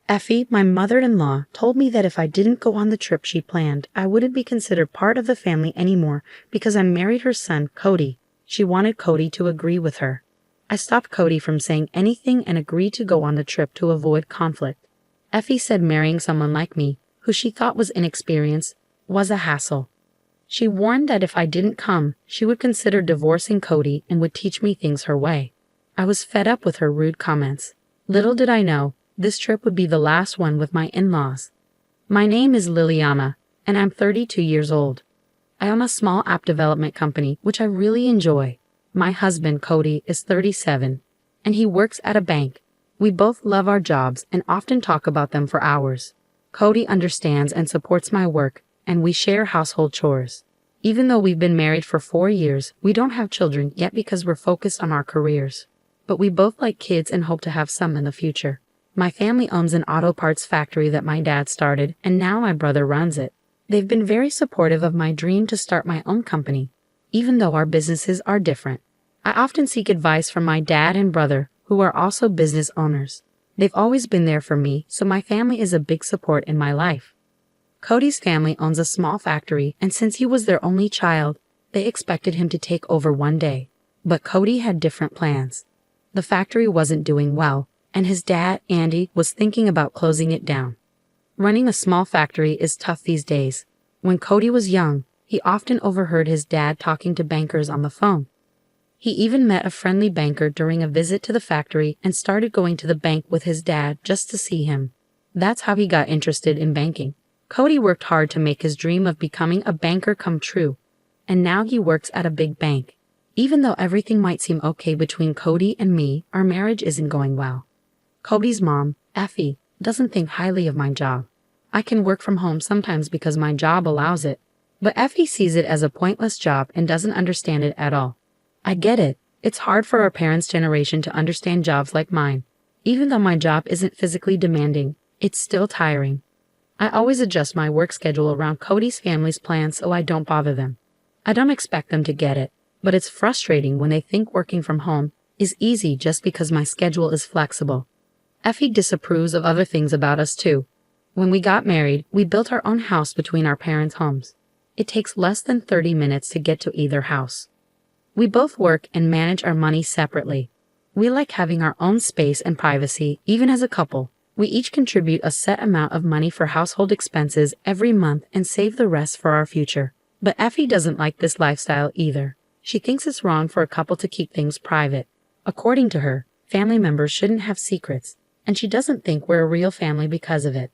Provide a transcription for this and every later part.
Effie, my mother-in-law, told me that if I didn't go on the trip she planned, I wouldn't be considered part of the family anymore because I married her son, Cody. She wanted Cody to agree with her. I stopped Cody from saying anything and agreed to go on the trip to avoid conflict. Effie said marrying someone like me, who she thought was inexperienced, was a hassle. She warned that if I didn't come, she would consider divorcing Cody and would teach me things her way. I was fed up with her rude comments. Little did I know, this trip would be the last one with my in-laws. My name is Liliana, and I'm 32 years old. I own a small app development company, which I really enjoy. My husband, Cody, is 37, and he works at a bank. We both love our jobs and often talk about them for hours. Cody understands and supports my work, and we share household chores. Even though we've been married for 4 years, we don't have children yet because we're focused on our careers. But we both like kids and hope to have some in the future. My family owns an auto parts factory that my dad started, and now my brother runs it. They've been very supportive of my dream to start my own company, even though our businesses are different. I often seek advice from my dad and brother, who are also business owners. They've always been there for me, so my family is a big support in my life. Cody's family owns a small factory, and since he was their only child, they expected him to take over one day. But Cody had different plans. The factory wasn't doing well, and his dad, Andy, was thinking about closing it down. Running a small factory is tough these days. When Cody was young, he often overheard his dad talking to bankers on the phone. He even met a friendly banker during a visit to the factory and started going to the bank with his dad just to see him. That's how he got interested in banking. Cody worked hard to make his dream of becoming a banker come true, and now he works at a big bank. Even though everything might seem okay between Cody and me, our marriage isn't going well. Cody's mom, Effie, doesn't think highly of my job. I can work from home sometimes because my job allows it, but Effie sees it as a pointless job and doesn't understand it at all. I get it. It's hard for our parents' generation to understand jobs like mine. Even though my job isn't physically demanding, it's still tiring. I always adjust my work schedule around Cody's family's plans so I don't bother them. I don't expect them to get it, but it's frustrating when they think working from home is easy just because my schedule is flexible. Effie disapproves of other things about us too. When we got married, we built our own house between our parents' homes. It takes less than 30 minutes to get to either house. We both work and manage our money separately. We like having our own space and privacy, even as a couple. We each contribute a set amount of money for household expenses every month and save the rest for our future. But Effie doesn't like this lifestyle either. She thinks it's wrong for a couple to keep things private. According to her, family members shouldn't have secrets, and she doesn't think we're a real family because of it.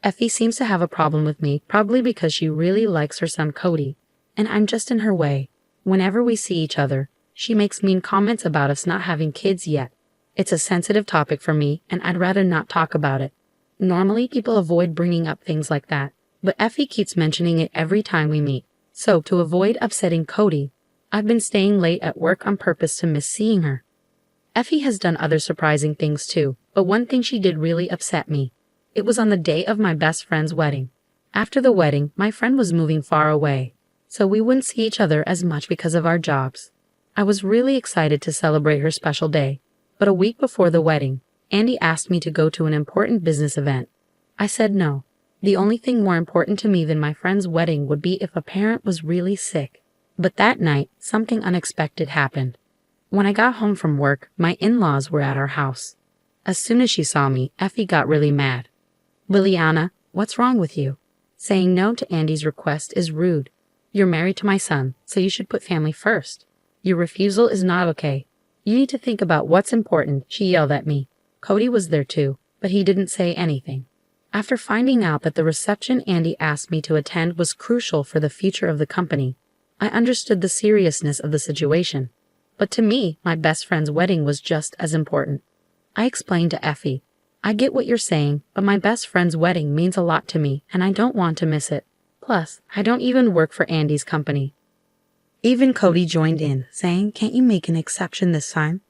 Effie seems to have a problem with me, probably because she really likes her son Cody, and I'm just in her way. Whenever we see each other, she makes mean comments about us not having kids yet. It's a sensitive topic for me, and I'd rather not talk about it. Normally, people avoid bringing up things like that, but Effie keeps mentioning it every time we meet. So, to avoid upsetting Cody, I've been staying late at work on purpose to miss seeing her. Effie has done other surprising things too, but one thing she did really upset me. It was on the day of my best friend's wedding. After the wedding, my friend was moving far away, so we wouldn't see each other as much because of our jobs. I was really excited to celebrate her special day, but a week before the wedding, Andy asked me to go to an important business event. I said no. The only thing more important to me than my friend's wedding would be if a parent was really sick. But that night, something unexpected happened. When I got home from work, my in-laws were at our house. As soon as she saw me, Effie got really mad. Liliana, what's wrong with you? Saying no to Andy's request is rude. You're married to my son, so you should put family first. Your refusal is not okay. You need to think about what's important, she yelled at me. Cody was there too, but he didn't say anything. After finding out that the reception Andy asked me to attend was crucial for the future of the company, I understood the seriousness of the situation. But to me, my best friend's wedding was just as important. I explained to Effie, I get what you're saying, but my best friend's wedding means a lot to me, and I don't want to miss it. Plus, I don't even work for Andy's company. Even Cody joined in, saying, can't you make an exception this time?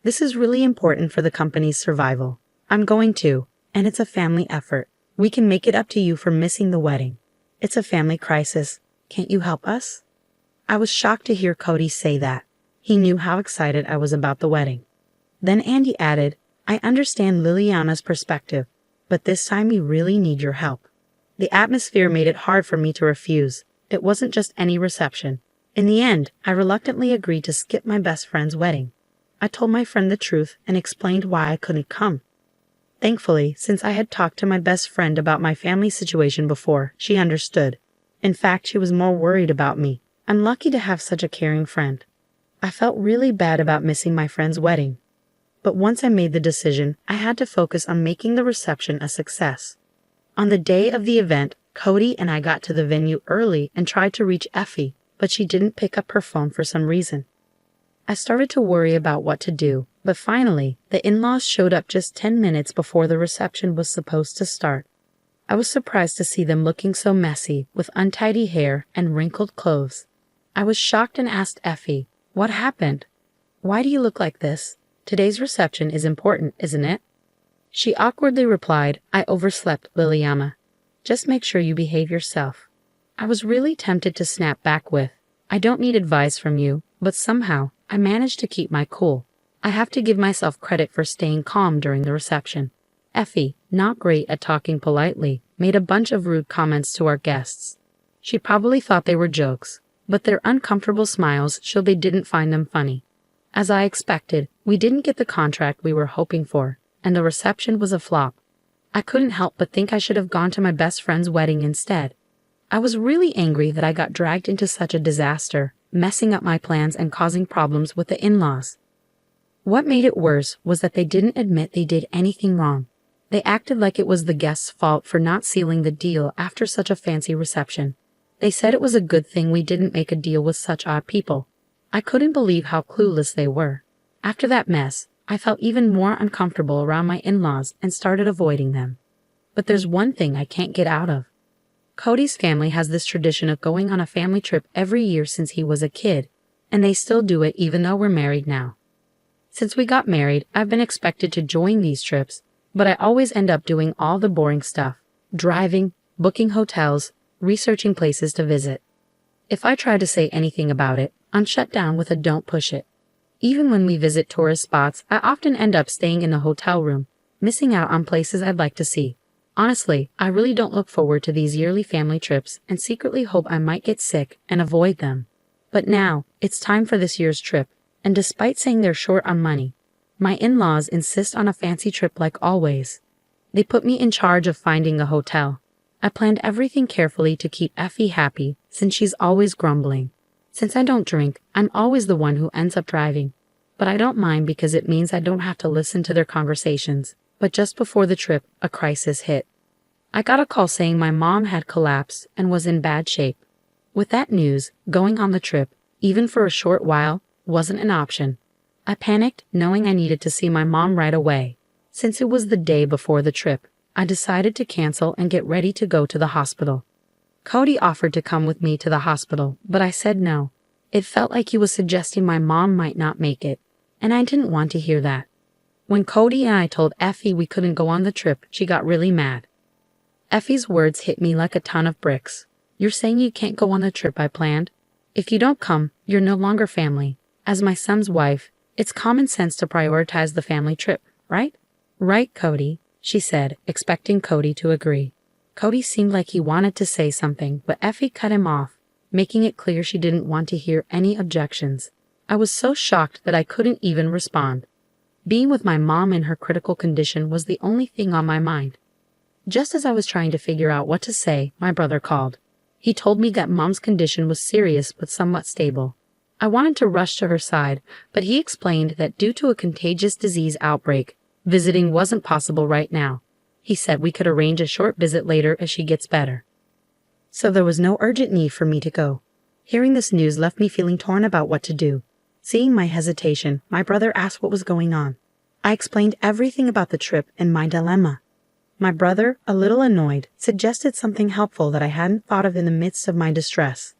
This is really important for the company's survival. I'm going to, and it's a family effort. We can make it up to you for missing the wedding. It's a family crisis. Can't you help us? I was shocked to hear Cody say that. He knew how excited I was about the wedding. Then Andy added, I understand Liliana's perspective, but this time we really need your help." The atmosphere made it hard for me to refuse. It wasn't just any reception. In the end, I reluctantly agreed to skip my best friend's wedding. I told my friend the truth and explained why I couldn't come. Thankfully, since I had talked to my best friend about my family situation before, she understood. In fact, she was more worried about me. I'm lucky to have such a caring friend. I felt really bad about missing my friend's wedding. But once I made the decision, I had to focus on making the reception a success. On the day of the event, Cody and I got to the venue early and tried to reach Effie, but she didn't pick up her phone for some reason. I started to worry about what to do, but finally, the in-laws showed up just 10 minutes before the reception was supposed to start. I was surprised to see them looking so messy, with untidy hair and wrinkled clothes. I was shocked and asked Effie, "What happened? Why do you look like this? Today's reception is important, isn't it?" She awkwardly replied, "I overslept, Liliana. Just make sure you behave yourself." I was really tempted to snap back with, "I don't need advice from you," but somehow, I managed to keep my cool. I have to give myself credit for staying calm during the reception. Effie, not great at talking politely, made a bunch of rude comments to our guests. She probably thought they were jokes, but their uncomfortable smiles showed they didn't find them funny. As I expected, we didn't get the contract we were hoping for, and the reception was a flop. I couldn't help but think I should have gone to my best friend's wedding instead. I was really angry that I got dragged into such a disaster, messing up my plans and causing problems with the in-laws. What made it worse was that they didn't admit they did anything wrong. They acted like it was the guests' fault for not sealing the deal after such a fancy reception. They said it was a good thing we didn't make a deal with such odd people. I couldn't believe how clueless they were. After that mess, I felt even more uncomfortable around my in-laws and started avoiding them. But there's one thing I can't get out of. Cody's family has this tradition of going on a family trip every year since he was a kid, and they still do it even though we're married now. Since we got married, I've been expected to join these trips, but I always end up doing all the boring stuff: driving, booking hotels, researching places to visit. If I try to say anything about it, I'm shut down with a "don't push it." Even when we visit tourist spots, I often end up staying in the hotel room, missing out on places I'd like to see. Honestly, I really don't look forward to these yearly family trips and secretly hope I might get sick and avoid them. But now, it's time for this year's trip, and despite saying they're short on money, my in-laws insist on a fancy trip like always. They put me in charge of finding a hotel. I planned everything carefully to keep Effie happy, since she's always grumbling. Since I don't drink, I'm always the one who ends up driving. But I don't mind because it means I don't have to listen to their conversations. But just before the trip, a crisis hit. I got a call saying my mom had collapsed and was in bad shape. With that news, going on the trip, even for a short while, wasn't an option. I panicked, knowing I needed to see my mom right away. Since it was the day before the trip, I decided to cancel and get ready to go to the hospital. Cody offered to come with me to the hospital, but I said no. It felt like he was suggesting my mom might not make it, and I didn't want to hear that. When Cody and I told Effie we couldn't go on the trip, she got really mad. Effie's words hit me like a ton of bricks. "You're saying you can't go on the trip I planned? If you don't come, you're no longer family. As my son's wife, it's common sense to prioritize the family trip, right?" "Right, Cody," she said, expecting Cody to agree. Cody seemed like he wanted to say something, but Effie cut him off, making it clear she didn't want to hear any objections. I was so shocked that I couldn't even respond. Being with my mom in her critical condition was the only thing on my mind. Just as I was trying to figure out what to say, my brother called. He told me that Mom's condition was serious but somewhat stable. I wanted to rush to her side, but he explained that due to a contagious disease outbreak, visiting wasn't possible right now. He said we could arrange a short visit later as she gets better. So there was no urgent need for me to go. Hearing this news left me feeling torn about what to do. Seeing my hesitation, my brother asked what was going on. I explained everything about the trip and my dilemma. My brother, a little annoyed, suggested something helpful that I hadn't thought of in the midst of my distress.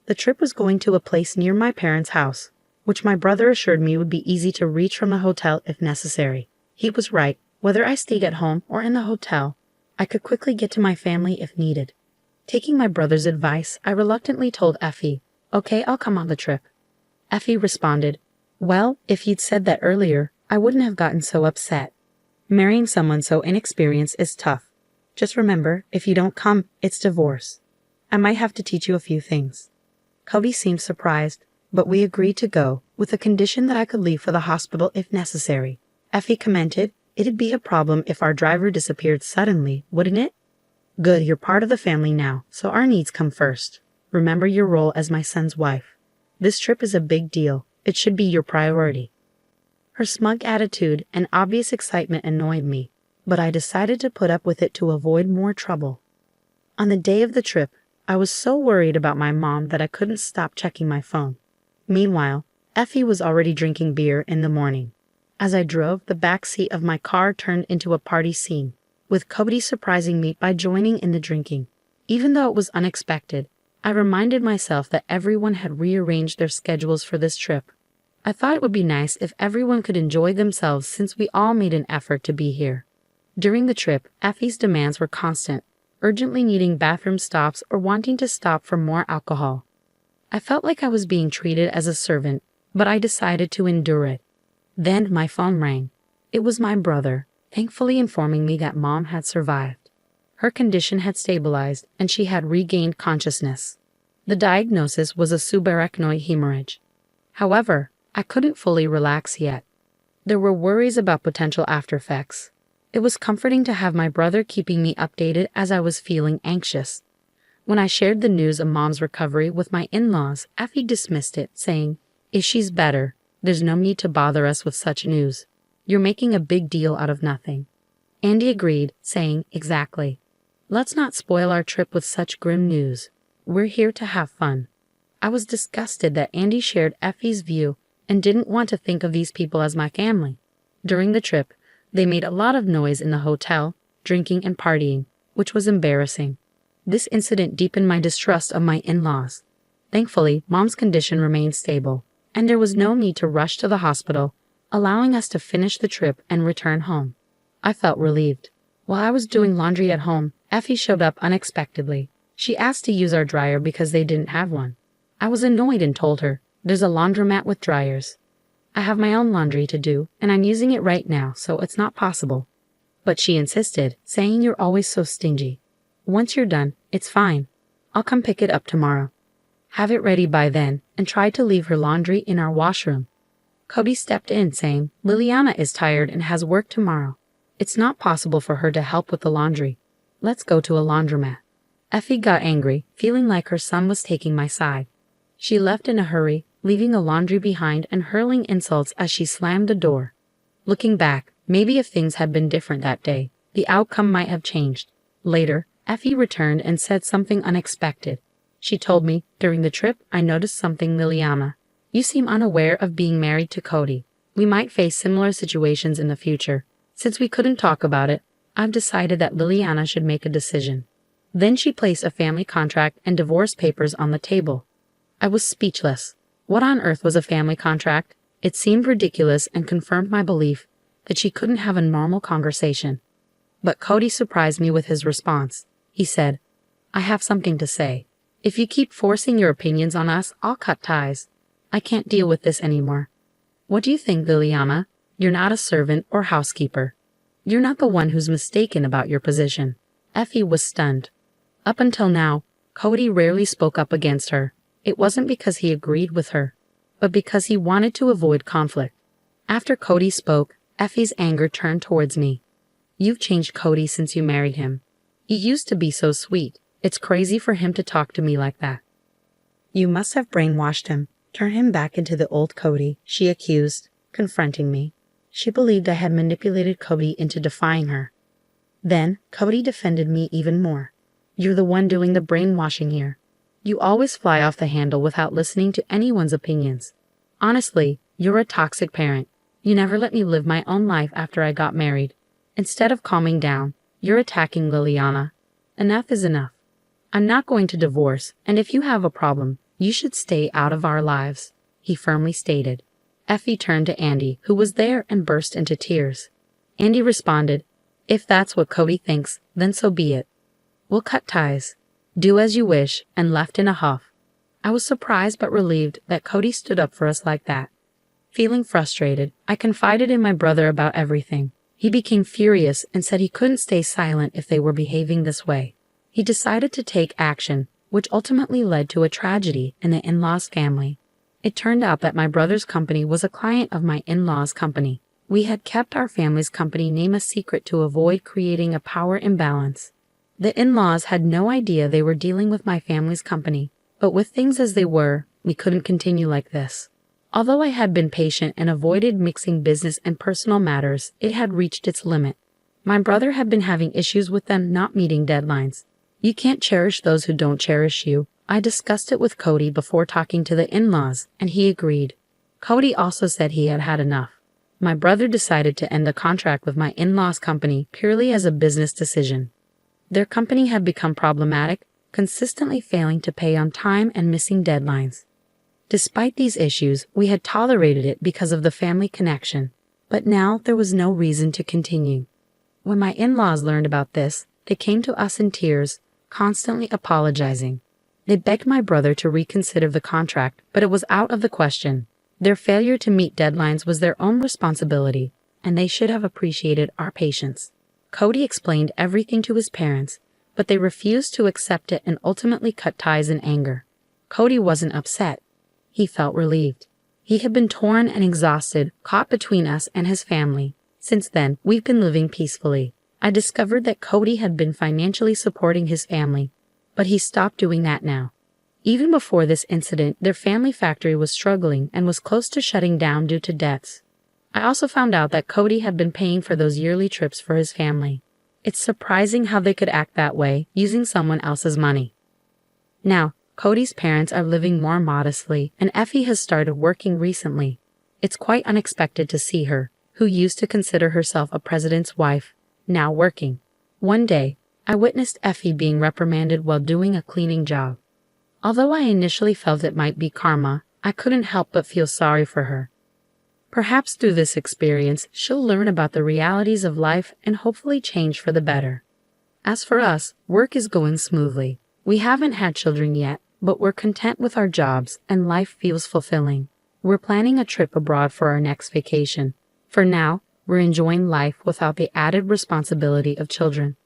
The trip was going to a place near my parents' house, which my brother assured me would be easy to reach from the hotel if necessary. He was right. Whether I stayed at home or in the hotel, I could quickly get to my family if needed. Taking my brother's advice, I reluctantly told Effie, "Okay, I'll come on the trip." Effie responded, "Well, if you'd said that earlier, I wouldn't have gotten so upset." Marrying someone so inexperienced is tough. Just remember, if you don't come, it's divorce. I might have to teach you a few things. Cody seemed surprised, but we agreed to go, with the condition that I could leave for the hospital if necessary. Effie commented, "It'd be a problem if our driver disappeared suddenly, wouldn't it?" "Good, you're part of the family now, so our needs come first. Remember your role as my son's wife. This trip is a big deal. It should be your priority." Her smug attitude and obvious excitement annoyed me, but I decided to put up with it to avoid more trouble. On the day of the trip, I was so worried about my mom that I couldn't stop checking my phone. Meanwhile, Effie was already drinking beer in the morning. As I drove, the back seat of my car turned into a party scene, with Cody surprising me by joining in the drinking. Even though it was unexpected, I reminded myself that everyone had rearranged their schedules for this trip. I thought it would be nice if everyone could enjoy themselves since we all made an effort to be here. During the trip, Effie's demands were constant, urgently needing bathroom stops or wanting to stop for more alcohol. I felt like I was being treated as a servant, but I decided to endure it. Then my phone rang. It was my brother, thankfully informing me that Mom had survived. Her condition had stabilized and she had regained consciousness. The diagnosis was a subarachnoid hemorrhage. However, I couldn't fully relax yet. There were worries about potential aftereffects. It was comforting to have my brother keeping me updated as I was feeling anxious. When I shared the news of Mom's recovery with my in-laws, Effie dismissed it, saying, "If she's better, there's no need to bother us with such news. You're making a big deal out of nothing." Andy agreed, saying, "Exactly. Let's not spoil our trip with such grim news. We're here to have fun." I was disgusted that Andy shared Effie's view and didn't want to think of these people as my family. During the trip, they made a lot of noise in the hotel, drinking and partying, which was embarrassing. This incident deepened my distrust of my in-laws. Thankfully, Mom's condition remained stable, and there was no need to rush to the hospital, allowing us to finish the trip and return home. I felt relieved. While I was doing laundry at home, Effie showed up unexpectedly. She asked to use our dryer because they didn't have one. I was annoyed and told her, "There's a laundromat with dryers. I have my own laundry to do, and I'm using it right now, so it's not possible." But she insisted, saying, "You're always so stingy. Once you're done, it's fine. I'll come pick it up tomorrow." Have it ready by then, and tried to leave her laundry in our washroom. Cody stepped in, saying, "Liliana is tired and has work tomorrow. It's not possible for her to help with the laundry. Let's go to a laundromat." Effie got angry, feeling like her son was taking my side. She left in a hurry, leaving the laundry behind and hurling insults as she slammed the door. Looking back, maybe if things had been different that day, the outcome might have changed. Later, Effie returned and said something unexpected. She told me, "During the trip, I noticed something, Liliana. You seem unaware of being married to Cody. We might face similar situations in the future. Since we couldn't talk about it, I've decided that Liliana should make a decision." Then she placed a family contract and divorce papers on the table. I was speechless. What on earth was a family contract? It seemed ridiculous and confirmed my belief that she couldn't have a normal conversation. But Cody surprised me with his response. He said, "I have something to say. If you keep forcing your opinions on us, I'll cut ties. I can't deal with this anymore. What do you think, Liliana? You're not a servant or housekeeper. You're not the one who's mistaken about your position." Effie was stunned. Up until now, Cody rarely spoke up against her. It wasn't because he agreed with her, but because he wanted to avoid conflict. After Cody spoke, Effie's anger turned towards me. "You've changed Cody since you married him. He used to be so sweet. It's crazy for him to talk to me like that." "You must have brainwashed him. Turn him back into the old Cody," she accused, confronting me. She believed I had manipulated Cody into defying her. Then, Cody defended me even more. "You're the one doing the brainwashing here. You always fly off the handle without listening to anyone's opinions. Honestly, you're a toxic parent. You never let me live my own life after I got married. Instead of calming down, you're attacking Liliana. Enough is enough. I'm not going to divorce, and if you have a problem, you should stay out of our lives," he firmly stated. Effie turned to Andy, who was there, and burst into tears. Andy responded, "If that's what Cody thinks, then so be it. We'll cut ties. Do as you wish," and left in a huff. I was surprised but relieved that Cody stood up for us like that. Feeling frustrated, I confided in my brother about everything. He became furious and said he couldn't stay silent if they were behaving this way. He decided to take action, which ultimately led to a tragedy in the in-laws' family. It turned out that my brother's company was a client of my in-laws' company. We had kept our family's company name a secret to avoid creating a power imbalance. The in-laws had no idea they were dealing with my family's company, but with things as they were, we couldn't continue like this. Although I had been patient and avoided mixing business and personal matters, it had reached its limit. My brother had been having issues with them not meeting deadlines. You can't cherish those who don't cherish you. I discussed it with Cody before talking to the in-laws, and he agreed. Cody also said he had had enough. My brother decided to end the contract with my in-laws' company purely as a business decision. Their company had become problematic, consistently failing to pay on time and missing deadlines. Despite these issues, we had tolerated it because of the family connection, but now there was no reason to continue. When my in-laws learned about this, they came to us in tears, constantly apologizing. They begged my brother to reconsider the contract, but it was out of the question. Their failure to meet deadlines was their own responsibility, and they should have appreciated our patience. Cody explained everything to his parents, but they refused to accept it and ultimately cut ties in anger. Cody wasn't upset. He felt relieved. He had been torn and exhausted, caught between us and his family. Since then, we've been living peacefully. I discovered that Cody had been financially supporting his family, but he stopped doing that now. Even before this incident, their family factory was struggling and was close to shutting down due to debts. I also found out that Cody had been paying for those yearly trips for his family. It's surprising how they could act that way, using someone else's money. Now, Cody's parents are living more modestly, and Effie has started working recently. It's quite unexpected to see her, who used to consider herself a president's wife, now working. One day, I witnessed Effie being reprimanded while doing a cleaning job. Although I initially felt it might be karma, I couldn't help but feel sorry for her. Perhaps through this experience, she'll learn about the realities of life and hopefully change for the better. As for us, work is going smoothly. We haven't had children yet, but we're content with our jobs and life feels fulfilling. We're planning a trip abroad for our next vacation. For now, we're enjoying life without the added responsibility of children.